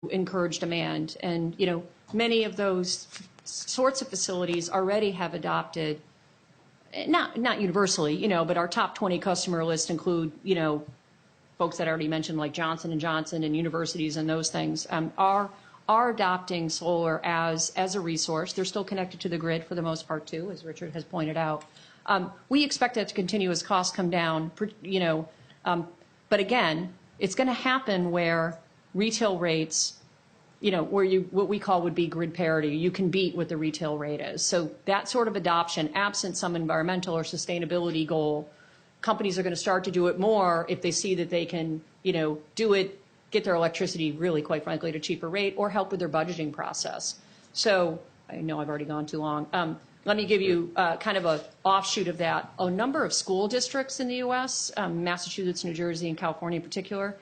encourage demand. And, many of those sorts of facilities already have adopted, not universally, but our top 20 customer list include, folks that I already mentioned like Johnson & Johnson and universities and those things are adopting solar as a resource. They're still connected to the grid for the most part too, as Richard has pointed out. We expect that to continue as costs come down, but again, it's going to happen where retail rates, where what we call would be grid parity, you can beat what the retail rate is. So that sort of adoption, absent some environmental or sustainability goal, companies are going to start to do it more if they see that they can, do it, get their electricity really, quite frankly, at a cheaper rate, or help with their budgeting process. So I know I've already gone too long. Let me give you kind of an offshoot of that. A number of school districts in the U.S., Massachusetts, New Jersey, and California in particular,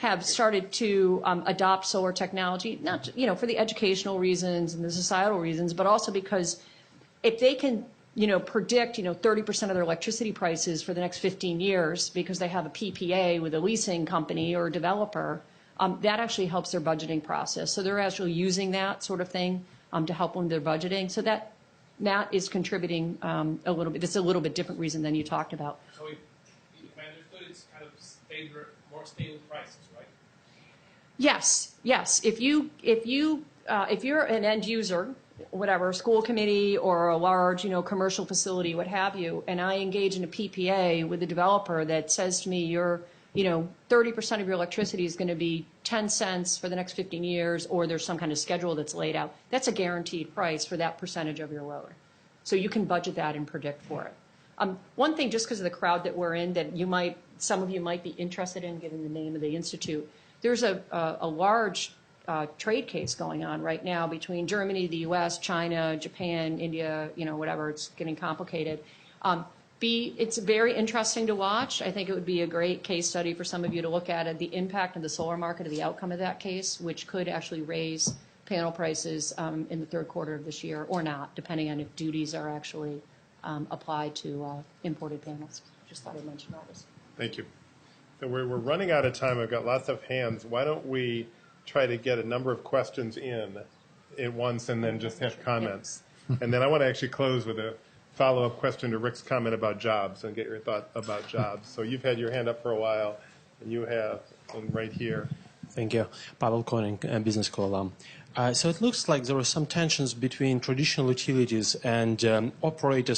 have started to adopt solar technology, not for the educational reasons and the societal reasons, but also because if they can predict 30% of their electricity prices for the next 15 years because they have a PPA with a leasing company or a developer, that actually helps their budgeting process. So they're actually using that sort of thing to help them with their budgeting. So that is contributing a little bit. It's a little bit different reason than you talked about. So if I understood, it's kind of more stable prices, right? Yes. If you're an end user, whatever, school committee or a large, commercial facility, what have you, and I engage in a PPA with a developer that says to me, you're, 30% of your electricity is going to be 10 cents for the next 15 years, or there's some kind of schedule that's laid out. That's a guaranteed price for that percentage of your load. So you can budget that and predict for it. One thing, just because of the crowd that we're in, that some of you might be interested in, given the name of the institute, there's a large trade case going on right now between Germany, the U.S., China, Japan, India, whatever. It's getting complicated. It's very interesting to watch. I think it would be a great case study for some of you to look at the impact of the solar market, of the outcome of that case, which could actually raise panel prices in the third quarter of this year or not, depending on if duties are actually applied to imported panels. Just thought I'd mention all this. Thank you. So we're running out of time. I've got lots of hands. Why don't we try to get a number of questions in at once and then just have comments. And then I want to actually close with a follow-up question to Rick's comment about jobs and get your thought about jobs. So you've had your hand up for a while, and you have one right here. Thank you. Pavel Koning, business school alum. So it looks like there are some tensions between traditional utilities and operators